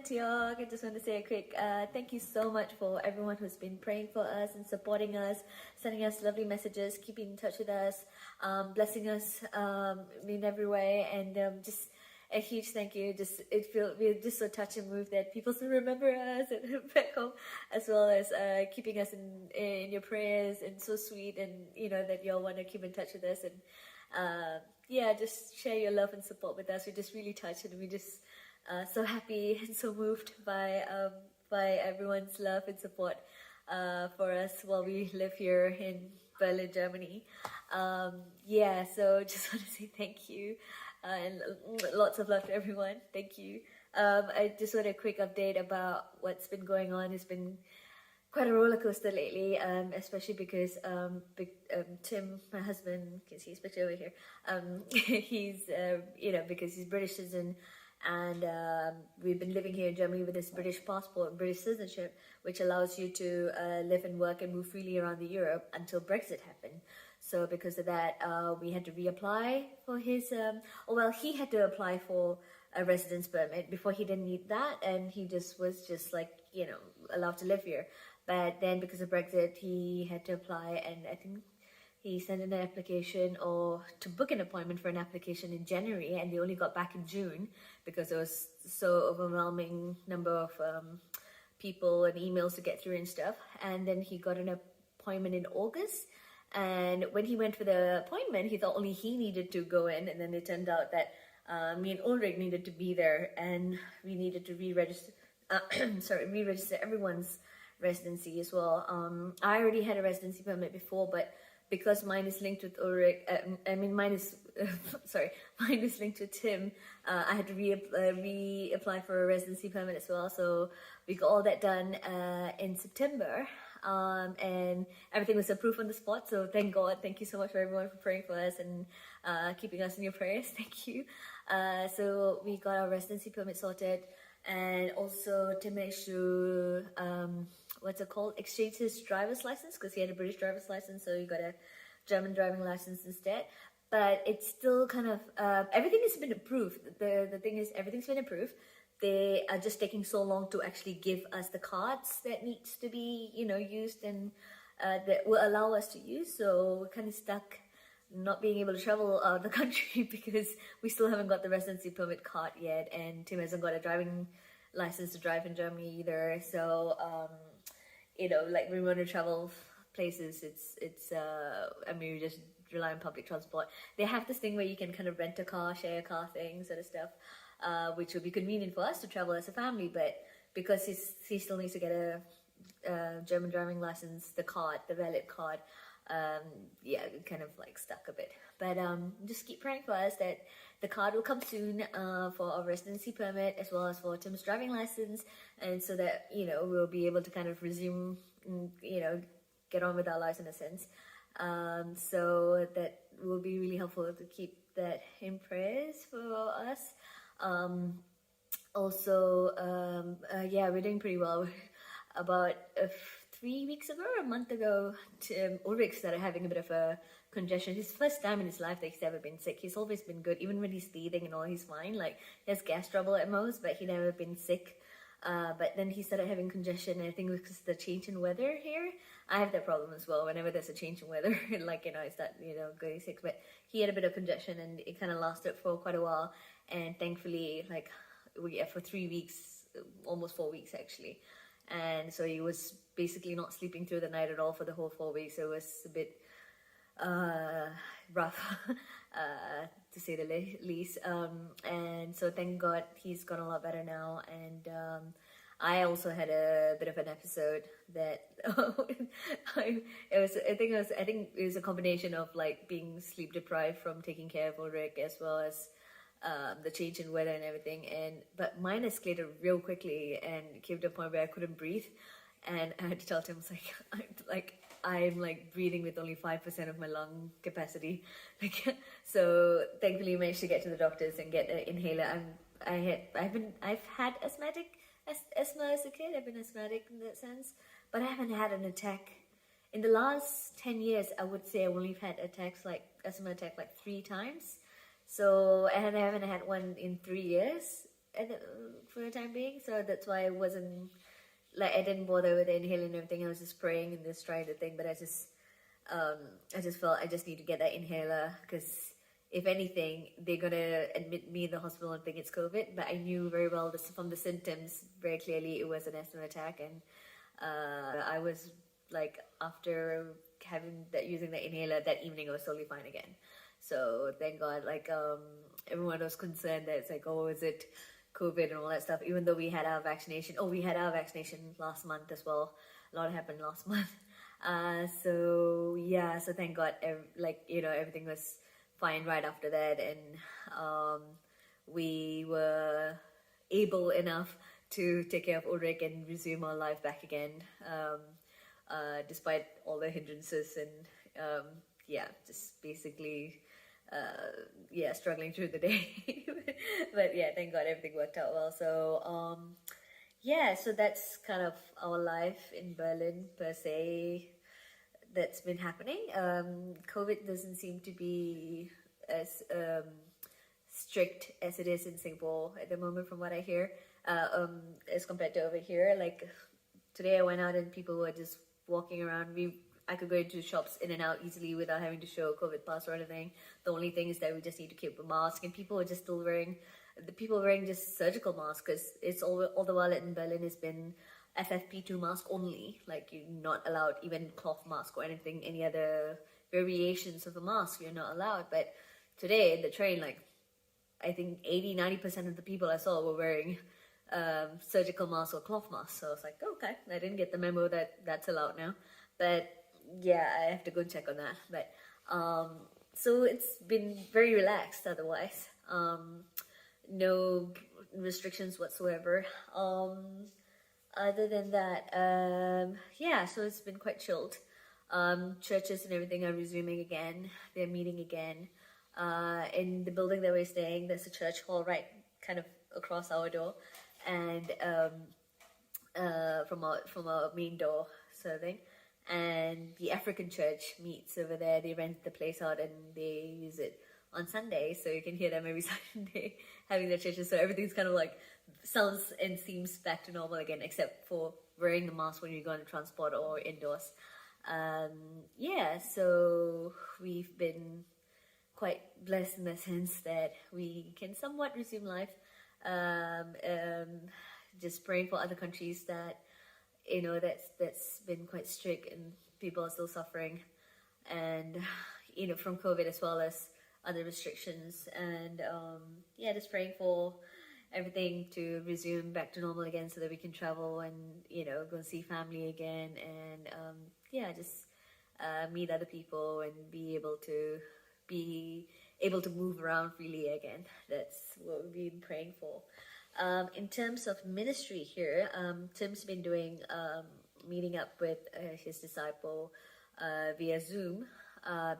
Tiok. I just want to say a quick thank you so much for everyone who's been praying for us and supporting us, sending us lovely messages, keeping in touch with us, blessing us in every way, and just a huge thank you. We're just so touched and moved that people still remember us and back home, as well as keeping us in your prayers, and so sweet, and that you all want to keep in touch with us, and yeah, just share your love and support with us. We're just really touched, and we just so happy and so moved by everyone's love and support for us while we live here in Berlin, Germany. Yeah, so just want to say thank you, and lots of love to everyone. Thank you. I just want a quick update about what's been going on. It's been quite a roller coaster lately, especially because Tim, my husband, you can see his picture over here. He's because he's British citizen, and we've been living here in Germany with this British passport and British citizenship, which allows you to live and work and move freely around the Europe until Brexit happened. So because of that, we had to reapply for his. He had to apply for a residence permit before. He didn't need that, and he was allowed to live here. But then because of Brexit, he had to apply, and I think he sent in an application or to book an appointment for an application in January, and they only got back in June because there was so overwhelming number of people and emails to get through and stuff. And then he got an appointment in August, and when he went for the appointment, he thought only he needed to go in, and then it turned out that me and Ulrich needed to be there, and we needed to re-register everyone's residency as well. I already had a residency permit before, but because mine is linked with Ulrich, mine is linked to Tim, I had to reapply for a residency permit as well. So we got all that done in September, and everything was approved on the spot. So thank God. Thank you so much for everyone for praying for us and keeping us in your prayers. Thank you. So we got our residency permit sorted, and also Tim managed to exchange his driver's license, because he had a British driver's license, so he got a German driving license instead. But it's still kind of everything has been approved. The thing is, everything's been approved. They are just taking so long to actually give us the cards that needs to be used, and that will allow us to use. So we're kind of stuck not being able to travel out of the country because we still haven't got the residency permit card yet, and Tim hasn't got a driving license to drive in Germany either. So we want to travel places, we just rely on public transport. They have this thing where you can kind of rent a car, share a car thing, sort of stuff, which would be convenient for us to travel as a family. But because he still needs to get a German driving license, the valid card, kind of like stuck a bit. But just keep praying for us that the card will come soon for our residency permit, as well as for Tim's driving license, and so that we'll be able to kind of resume, get on with our lives in a sense. So that will be really helpful to keep that in prayers for us. We're doing pretty well. About 3 weeks ago, or a month ago, Ulrich started having a bit of a congestion. His first time in his life that he's ever been sick. He's always been good, even when he's teething and all, he's fine. Like, he has gas trouble at most, but he never been sick. But then he started having congestion, and I think because of the change in weather here. I have that problem as well. Whenever there's a change in weather, I start, getting sick. But he had a bit of congestion, and it kind of lasted for quite a while. And thankfully, for 3 weeks, almost 4 weeks actually. And so he was basically not sleeping through the night at all for the whole 4 weeks. So it was a bit rough, to say the least. And so thank God he's gotten a lot better now. And I also had a bit of an episode that I think it was a combination of being sleep deprived from taking care of Ulrich, as well as the change in weather and everything, but mine escalated real quickly and came to a point where I couldn't breathe, and I had to tell Tim, I'm breathing with only 5% of my lung capacity, so thankfully I managed to get to the doctors and get an inhaler. I've had asthma as a kid. I've been asthmatic in that sense, but I haven't had an attack in the last 10 years. I would say I only had asthma attack 3 times. So, and I haven't had one in 3 years for the time being. So that's why I wasn't like, I didn't bother with the inhaler and everything. I was just praying and just trying to think, but I just felt I just need to get that inhaler because if anything, they're gonna admit me in the hospital and think it's COVID. But I knew very well this, from the symptoms very clearly it was an asthma attack, and I was like, after having that, using the inhaler that evening, I was totally fine again. So thank God, like everyone was concerned that it's like, oh, is it COVID and all that stuff, even though we had our vaccination. Oh, we had our vaccination last month as well. A lot happened last month. So yeah, so thank God, like, you know, everything was fine right after that, and we were able enough to take care of Ulrich and resume our life back again, despite all the hindrances and yeah, just basically yeah, struggling through the day. But yeah, thank God everything worked out well. So yeah, so that's kind of our life in Berlin per se that's been happening. COVID doesn't seem to be as strict as it is in Singapore at the moment, from what I hear, as compared to over here. Like today, I went out and people were just walking around. I could go into shops in and out easily without having to show a COVID pass or anything. The only thing is that we just need to keep a mask, and people are just still wearing. The people wearing just surgical masks, because it's all the while in Berlin has been FFP2 mask only. Like, you're not allowed even cloth mask or anything, any other variations of a mask, you're not allowed. But today in the train, like, I think 80-90% of the people I saw were wearing surgical masks or cloth masks. So I was like, okay, I didn't get the memo that that's allowed now. But yeah, I have to go and check on that. But so it's been very relaxed otherwise. No restrictions whatsoever. Other than that, yeah, so it's been quite chilled. Churches and everything are resuming again. They're meeting again. In the building that we're staying, there's a church hall right kind of across our door, and from our main door sort of thing. And the African church meets over there. They rent the place out and they use it on Sunday, so you can hear them every Sunday having their churches. So everything's kind of like sounds and seems back to normal again, except for wearing the mask when you go on transport or indoors. Yeah, so we've been quite blessed in the sense that we can somewhat resume life. Just praying for other countries that, you know, that's been quite strict and people are still suffering, and you know, from COVID as well as other restrictions. And yeah, just praying for everything to resume back to normal again, so that we can travel and, you know, go and see family again, and yeah, just meet other people and be able to move around freely again. That's what we've been praying for. In terms of ministry here, Tim's been doing meeting up with his disciple via Zoom,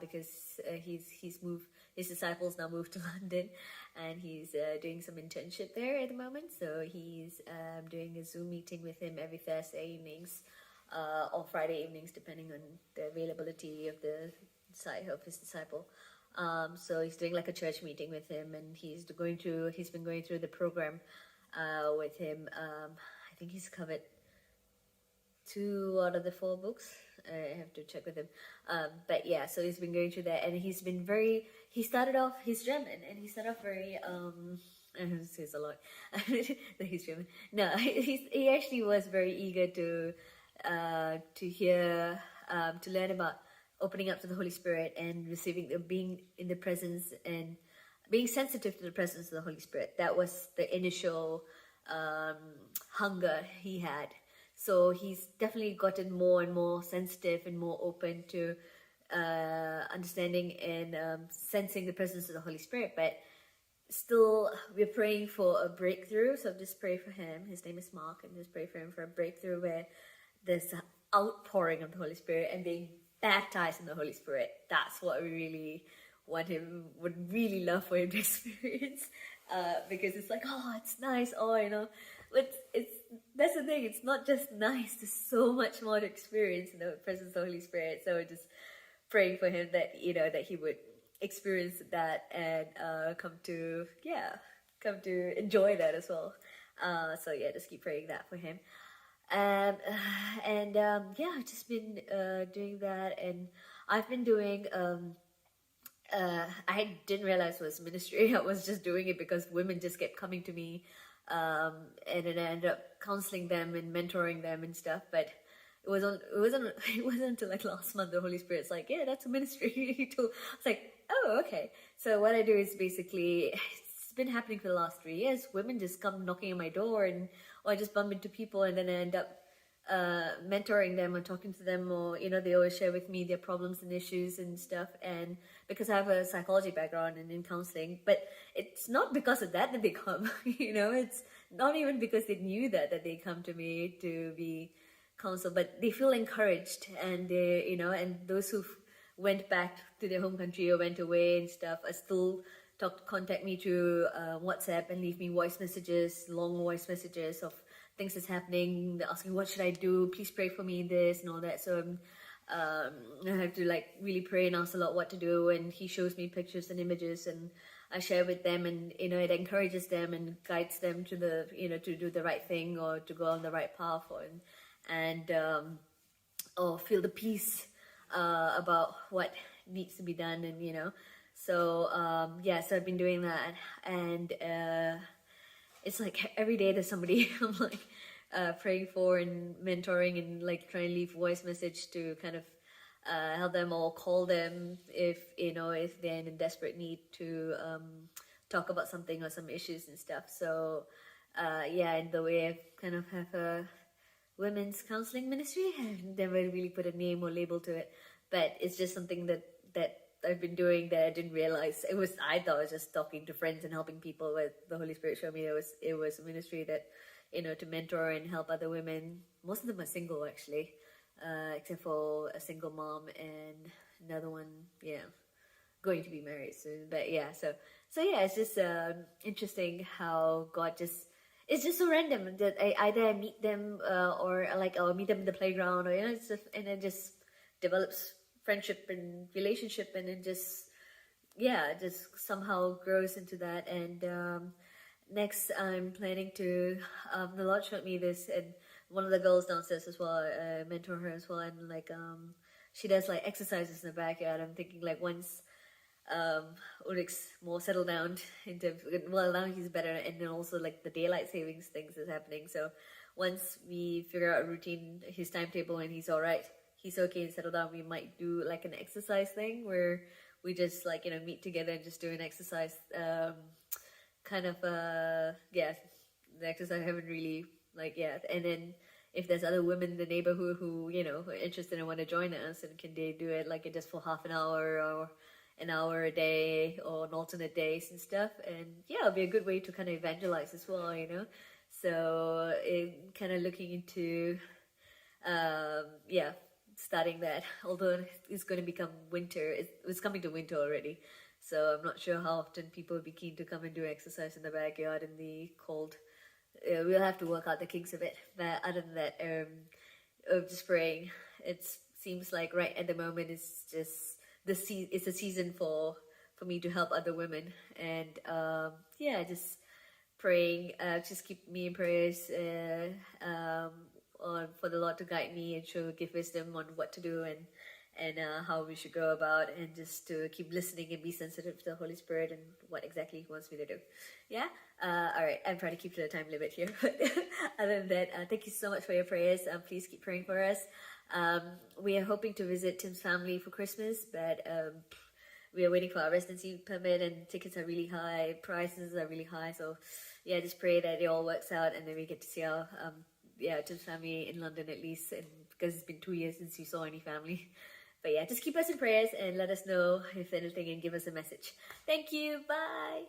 because his disciples now moved to London, and he's doing some internship there at the moment. So he's doing a Zoom meeting with him every Thursday evenings or Friday evenings, depending on the availability of his disciple. So he's doing like a church meeting with him, and he's been going through the program with him. I think he's covered 2 out of the 4 books. I have to check with him. But yeah, so he's been going through that, and he's German, and he started off very, it says a lot that he's German. No, he actually was very eager to hear, to learn about opening up to the Holy Spirit and being in the presence and being sensitive to the presence of the Holy Spirit. That was the initial hunger he had. So he's definitely gotten more and more sensitive and more open to understanding and sensing the presence of the Holy Spirit. But still, we're praying for a breakthrough. So just pray for him. His name is Mark, and just pray for him for a breakthrough where there's an outpouring of the Holy Spirit and being baptized in the Holy Spirit. That's what we really would really love for him to experience, because it's like, oh, it's nice, oh, you know, but that's the thing, it's not just nice, there's so much more to experience in the presence of the Holy Spirit. So we're just praying for him that, you know, that he would experience that and come to enjoy that as well. So yeah, just keep praying that for him. And yeah, I've just been doing that, and I've been doing I didn't realize it was ministry. I was just doing it because women just kept coming to me, and then I ended up counseling them and mentoring them and stuff. But it wasn't until like last month the Holy Spirit's like, yeah, that's a ministry. He told, I was like, oh, okay. So what I do is basically, it's been happening for the last 3 years. Women just come knocking on my door, and or I just bump into people, and then I end up mentoring them or talking to them, or they always share with me their problems and issues and stuff. And because I have a psychology background and in counseling, but it's not because of that they come. It's not even because they knew that they come to me to be counseled, but they feel encouraged, and and those who went back to their home country or went away and stuff are still contact me through WhatsApp and leave me voice messages, long voice messages of things that's happening. They're asking, what should I do? Please pray for me, this and all that. So I have to like really pray and ask a lot what to do. And he shows me pictures and images, and I share with them, and it encourages them and guides them to the to do the right thing or to go on the right path, or feel the peace about what needs to be done, and so yeah, so I've been doing that, and it's like every day there's somebody I'm like praying for and mentoring, and like trying to leave voice message to kind of help them, or call them if if they're in desperate need to talk about something or some issues and stuff. So yeah, in the way I kind of have a women's counseling ministry. I've never really put a name or label to it, but it's just something that I've been doing that I didn't realize. I thought I was just talking to friends and helping people, but the Holy Spirit showed me it was a ministry that to mentor and help other women. Most of them are single, actually, except for a single mom and another one, going to be married soon. But yeah, so yeah, it's just interesting how God just, it's just so random that I meet them or like I'll meet them in the playground, or it's just, and it just develops friendship and relationship, and it just just somehow grows into that. And next I'm planning to the Lord showed me this, and one of the girls downstairs as well, mentor her as well, and like she does like exercises in the backyard. I'm thinking like once Ulrich's more settled down in terms, well, now he's better, and then also like the daylight savings things is happening. So once we figure out a routine, his timetable, and he's all right, he's okay and settled down, we might do like an exercise thing where we just like meet together and just do an exercise kind of the exercise I haven't really like yet. And then if there's other women in the neighborhood who are interested and want to join us, and can they do it like just for half an hour or an hour a day or an alternate days and stuff. And yeah, it'll be a good way to kind of evangelize as well, so kind of looking into starting that, although it's going to become winter. It's coming to winter already, so I'm not sure how often people would be keen to come and do exercise in the backyard in the cold. We'll have to work out the kinks of it, but other than that, just praying. It seems like right at the moment it's just it's a season for me to help other women, and just praying. Just keep me in prayers for the Lord to guide me and give wisdom on what to do and how we should go about, and just to keep listening and be sensitive to the Holy Spirit and what exactly He wants me to do. Yeah. All right. I'm trying to keep to the time limit here, but other than that, thank you so much for your prayers. Please keep praying for us. We are hoping to visit Tim's family for Christmas, but we are waiting for our residency permit, and tickets are really high, prices are really high. So yeah, just pray that it all works out, and then we get to see our Tim's family in London at least, and because it's been 2 years since you saw any family. But yeah, just keep us in prayers and let us know if anything, and give us a message. Thank you. Bye.